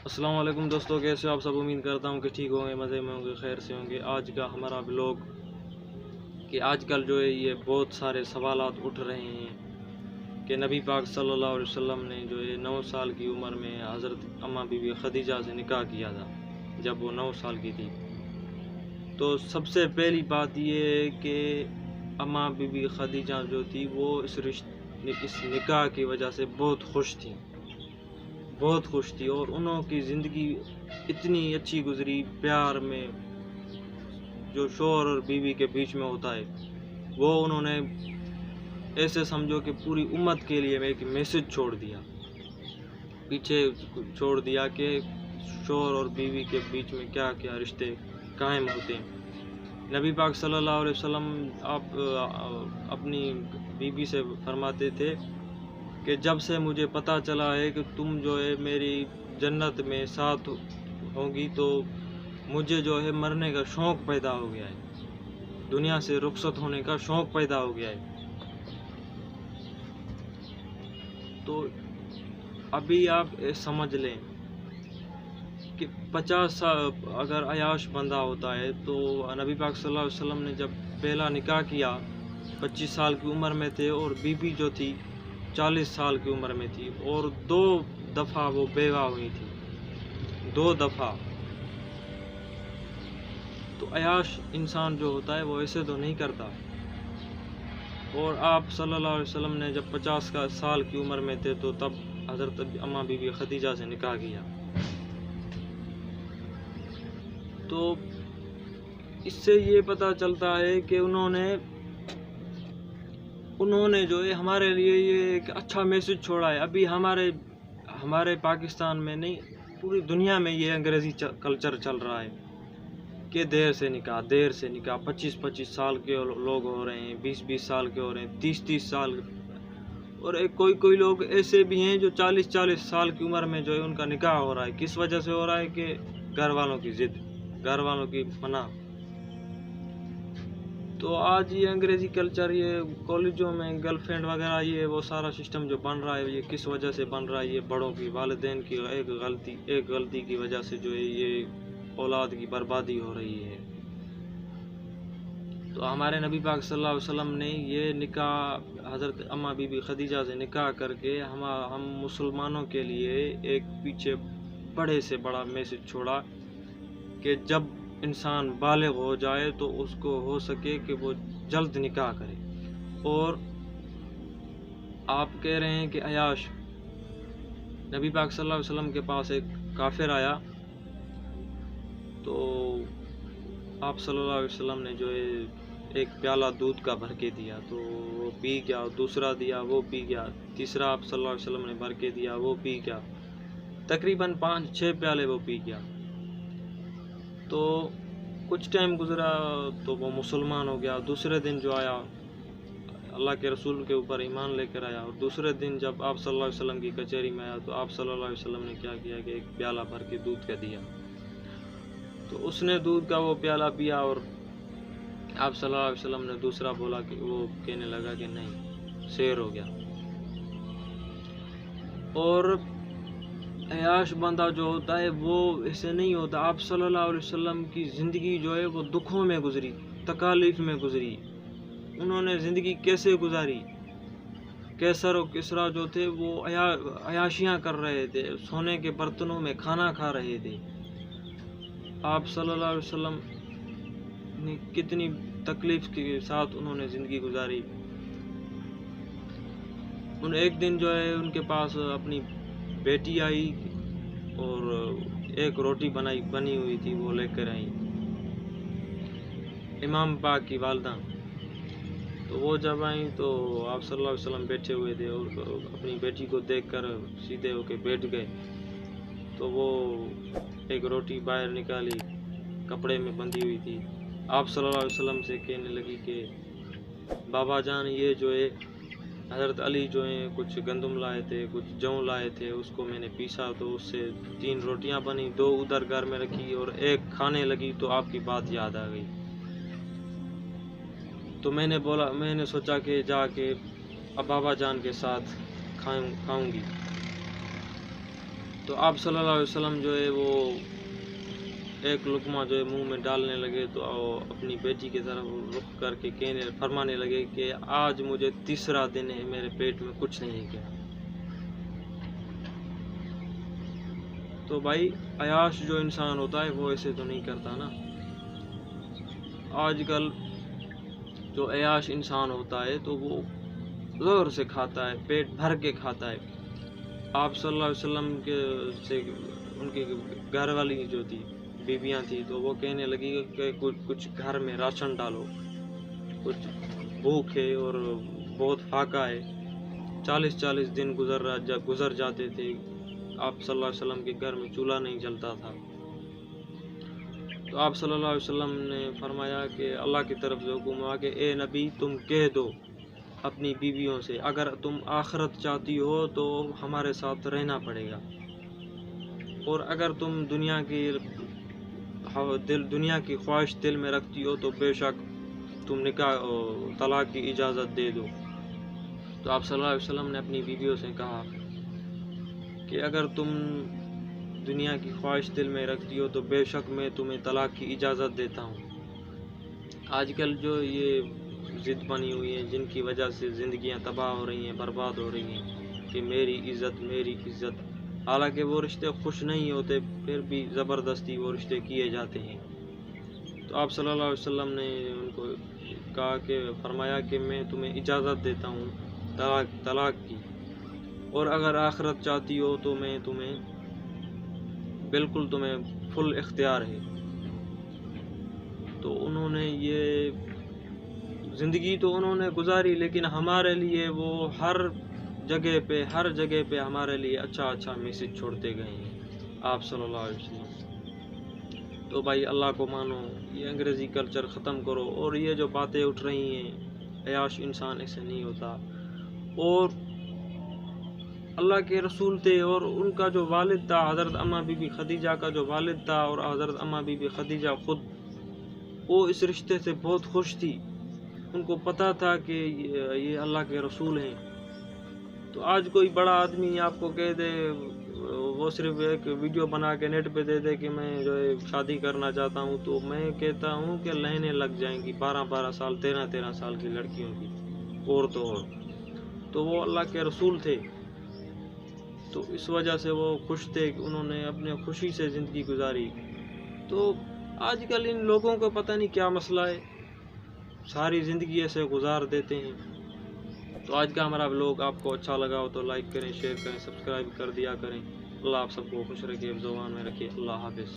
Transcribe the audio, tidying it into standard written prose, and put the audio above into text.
السلام علیکم دوستوں، کیسے ہو آپ سب؟ امید کرتا ہوں کہ ٹھیک ہوں گے، مزے میں ہوں گے، خیر سے ہوں گے۔ آج کا ہمارا بلاگ کہ آج کل جو ہے یہ بہت سارے سوالات اٹھ رہے ہیں کہ نبی پاک صلی اللہ علیہ وسلم نے جو ہے 9 سال کی عمر میں حضرت اماں بی بی خدیجہ سے نکاح کیا تھا جب وہ 9 سال کی تھی۔ تو سب سے پہلی بات یہ ہے کہ اماں بی بی خدیجہ جو تھی وہ اس نکاح کی وجہ سے بہت خوش تھی، اور انہوں کی زندگی اتنی اچھی گزری، پیار میں جو شوہر اور بیوی کے بیچ میں ہوتا ہے وہ انہوں نے ایسے سمجھو کہ پوری امت کے لیے ایک میسج پیچھے چھوڑ دیا کہ شوہر اور بیوی کے بیچ میں کیا کیا رشتے قائم ہوتے ہیں۔ نبی پاک صلی اللہ علیہ وسلم آپ اپنی بیوی سے فرماتے تھے کہ جب سے مجھے پتہ چلا ہے کہ تم جو ہے میری جنت میں ساتھ ہوگی تو مجھے جو ہے مرنے کا شوق پیدا ہو گیا ہے، دنیا سے رخصت ہونے کا شوق پیدا ہو گیا ہے۔ تو ابھی آپ سمجھ لیں کہ 50 سال اگر عیاش بندہ ہوتا ہے تو نبی پاک صلی اللہ علیہ وسلم نے جب پہلا نکاح کیا 25 سال کی عمر میں تھے، اور بیوی جو تھی 40 سال کی عمر میں تھی، اور 2 دفعہ وہ بیوہ ہوئی تھی، 2 دفعہ۔ تو عیاش انسان جو ہوتا ہے وہ ایسے تو نہیں کرتا۔ اور آپ صلی اللہ علیہ وسلم نے جب 50 سال کی عمر میں تھے تو تب حضرت اماں بی بی خدیجہ سے نکاح کیا۔ تو اس سے یہ پتہ چلتا ہے کہ انہوں نے جو ہے ہمارے لیے یہ ایک اچھا میسج چھوڑا ہے۔ ابھی ہمارے پاکستان میں نہیں، پوری دنیا میں یہ انگریزی کلچر چل رہا ہے کہ دیر سے نکاح 25 سال کے لوگ ہو رہے ہیں، 20 سال کے ہو رہے ہیں، 30 سال، اور کوئی لوگ ایسے بھی ہیں جو 40 سال کی عمر میں جو ہے ان کا نکاح ہو رہا ہے۔ کس وجہ سے ہو رہا ہے؟ کہ گھر والوں کی ضد، گھر والوں کی منع۔ تو آج یہ انگریزی کلچر، یہ کالجوں میں گرل فرینڈ وغیرہ، یہ وہ سارا سسٹم جو بن رہا ہے، یہ کس وجہ سے بن رہا ہے؟ یہ بڑوں کی، والدین کی ایک غلطی کی وجہ سے جو ہے یہ اولاد کی بربادی ہو رہی ہے۔ تو ہمارے نبی پاک صلی اللہ علیہ وسلم نے یہ نکاح حضرت اماں بی بی خدیجہ سے نکاح کر کے ہم مسلمانوں کے لیے ایک پیچھے بڑے سے بڑا میسج چھوڑا کہ جب انسان بالغ ہو جائے تو اس کو ہو سکے کہ وہ جلد نکاح کرے۔ اور آپ کہہ رہے ہیں کہ عیاش، نبی پاک صلی اللہ علیہ وسلم کے پاس ایک کافر آیا تو آپ صلی اللہ علیہ وسلم نے جو ہے ایک پیالہ دودھ کا بھر کے دیا تو وہ پی گیا، دوسرا دیا وہ پی گیا، تیسرا آپ صلی اللہ علیہ وسلم نے بھر کے دیا وہ پی گیا، تقریباً 5-6 پیالے وہ پی گیا۔ تو کچھ ٹائم گزرا تو وہ مسلمان ہو گیا۔ دوسرے دن جو آیا، اللہ کے رسول کے اوپر ایمان لے کر آیا، اور دوسرے دن جب آپ صلی اللہ علیہ وسلم کی کچہری میں آیا تو آپ صلی اللہ علیہ وسلم نے کیا کیا کہ ایک پیالہ بھر کے دودھ کا دیا۔ تو اس نے دودھ کا وہ پیالہ پیا، اور آپ صلی اللہ علیہ وسلم نے دوسرا بولا کہ وہ کہنے لگا کہ نہیں، سیر ہو گیا۔ اور عیاش بندہ جو ہوتا ہے وہ ایسے نہیں ہوتا۔ آپ صلی اللہ علیہ وسلم کی زندگی جو ہے وہ دکھوں میں گزری، تکالیف میں گزری۔ انہوں نے زندگی کیسے گزاری؟ کیسر و کسرا جو تھے وہ عیاشیاں کر رہے تھے، سونے کے برتنوں میں کھانا کھا رہے تھے۔ آپ صلی اللہ علیہ وسلم نے کتنی تکلیف کے ساتھ انہوں نے زندگی گزاری۔ ایک دن جو ہے ان کے پاس اپنی بیٹی آئی اور ایک روٹی بنی ہوئی تھی، وہ لے کر آئی امام پاک کی والدہ۔ تو وہ جب آئیں تو آپ صلی اللہ علیہ وسلم بیٹھے ہوئے تھے، اور اپنی بیٹی کو دیکھ کر سیدھے ہو کے بیٹھ گئے۔ تو وہ ایک روٹی باہر نکالی، کپڑے میں بندھی ہوئی تھی، آپ صلی اللہ علیہ وسلم سے کہنے لگی کہ بابا جان، یہ جو ہے حضرت علی جو ہیں کچھ گندم لائے تھے، کچھ جو لائے تھے، اس کو میں نے پیسا تو اس سے 3 روٹیاں بنی، 2 ادھر گھر میں رکھی اور ایک کھانے لگی تو آپ کی بات یاد آ گئی۔ تو میں نے سوچا کہ جا کے اب بابا جان کے ساتھ کھاؤں گی۔ تو آپ صلی اللہ علیہ وسلم جو ہے وہ ایک لقمہ جو ہے منہ میں ڈالنے لگے تو اپنی بیٹی کی طرف رخ کر کے فرمانے لگے کہ آج مجھے تیسرا دن ہے، میرے پیٹ میں کچھ نہیں گیا۔ تو بھائی عیاش جو انسان ہوتا ہے وہ ایسے تو نہیں کرتا نا۔ آج کل جو عیاش انسان ہوتا ہے تو وہ زور سے کھاتا ہے، پیٹ بھر کے کھاتا ہے۔ آپ صلی اللہ علیہ وسلم سے ان کی گھر والی جو تھی، بیویاں تھیں، تو وہ کہنے لگی کہ کچھ گھر میں راشن ڈالو، کچھ بھوک ہے اور بہت فاقہ ہے۔ 40 دن گزر جاتے تھے، آپ صلی اللہ علیہ وسلم کے گھر میں چولہا نہیں جلتا تھا۔ تو آپ صلی اللہ علیہ وسلم نے فرمایا کہ اللہ کی طرف سے حکم ہوا کہ اے نبی تم کہہ دو اپنی بیویوں سے، اگر تم آخرت چاہتی ہو تو ہمارے ساتھ رہنا پڑے گا، اور اگر تم دنیا کی خواہش دل میں رکھتی ہو تو بے شک تم طلاق کی اجازت دے دو۔ تو آپ صلی اللہ علیہ وسلم نے اپنی بیویوں سے کہا کہ اگر تم دنیا کی خواہش دل میں رکھتی ہو تو بے شک میں تمہیں طلاق کی اجازت دیتا ہوں۔ آج کل جو یہ ضد بنی ہوئی ہے، جن کی وجہ سے زندگیاں تباہ ہو رہی ہیں، برباد ہو رہی ہیں کہ میری عزت، حالانکہ وہ رشتے خوش نہیں ہوتے، پھر بھی زبردستی وہ رشتے کیے جاتے ہیں۔ تو آپ صلی اللہ علیہ وسلم نے ان کو کہا کہ فرمایا کہ میں تمہیں اجازت دیتا ہوں طلاق کی، اور اگر آخرت چاہتی ہو تو میں بالکل تمہیں فل اختیار ہے۔ تو انہوں نے یہ زندگی تو انہوں نے گزاری، لیکن ہمارے لیے وہ ہر جگہ پہ ہمارے لیے اچھا میسج چھوڑتے گئے ہیں آپ صلی اللہ علیہ وسلم۔ تو بھائی اللہ کو مانو، یہ انگریزی کلچر ختم کرو، اور یہ جو باتیں اٹھ رہی ہیں، عیاش انسان ایسے نہیں ہوتا۔ اور اللہ کے رسول تھے، اور ان کا جو والد تھا حضرت اماں بی بی خدیجہ کا جو والد تھا، اور حضرت اماں بی بی خدیجہ خود وہ اس رشتے سے بہت خوش تھی، ان کو پتہ تھا کہ یہ اللہ کے رسول ہیں۔ تو آج کوئی بڑا آدمی آپ کو کہہ دے، وہ صرف ایک ویڈیو بنا کے نیٹ پہ دے دے کہ میں جو ہے شادی کرنا چاہتا ہوں، تو میں کہتا ہوں کہ لائنیں لگ جائیں گی 12 سال 13 سال کی لڑکیوں کی، اور تو وہ اللہ کے رسول تھے، تو اس وجہ سے وہ خوش تھے کہ انہوں نے اپنے خوشی سے زندگی گزاری۔ تو آج کل ان لوگوں کو پتہ نہیں کیا مسئلہ ہے، ساری زندگی ایسے گزار دیتے ہیں۔ تو آج کا ہمارا ولاگ آپ کو اچھا لگا ہو تو لائک کریں، شیئر کریں، سبسکرائب کر دیا کریں۔ اللہ آپ سب کو خوش رکھے، حفظ و امان میں رکھے۔ اللہ حافظ۔